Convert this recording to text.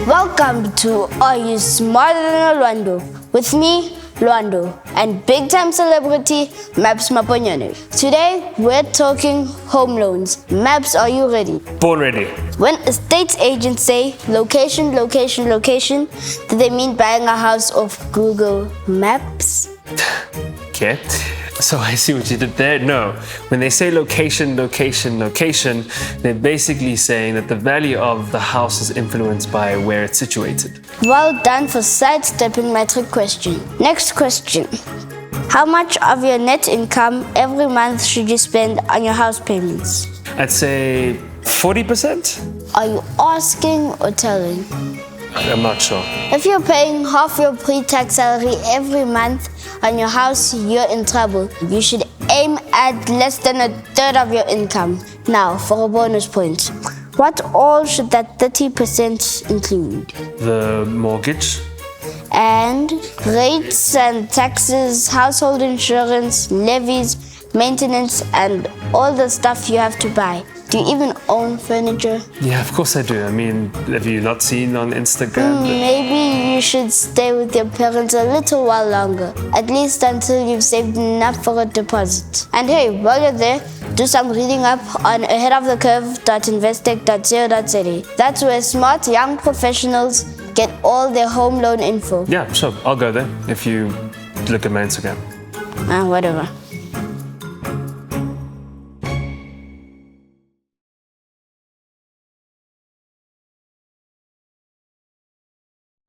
Welcome to Are You Smarter Than Lwando? With me, Lwando, and big-time celebrity, Maponyane. Today, we're talking home loans. Maps, are you ready? Born ready. When estate agents say location, location, location, do they mean buying a house off Google Maps? Okay. So I see what you did there. No, when they say location, location, location, they're basically saying that the value of the house is influenced by where it's situated. Well done for sidestepping my trick question. Next question. How much of your net income every month should you spend on your house payments? I'd say 40%? Are you asking or telling? I'm not sure. If you're paying half your pre-tax salary every month on your house, you're in trouble. You should aim at less than a third of your income. Now, for a bonus point. What all should that 30% include? The mortgage? And rates and taxes, household insurance, levies, maintenance, and all the stuff you have to buy. Do you even own furniture? Yeah, of course I do. I mean, have you not seen on Instagram? Maybe you should stay with your parents a little while longer, at least until you've saved enough for a deposit. And hey, while you're there, do some reading up on aheadofthecurve.investec.co.za. That's where smart young professionals get all their home loan info. Yeah, sure. I'll go there if you look at my Instagram. Whatever.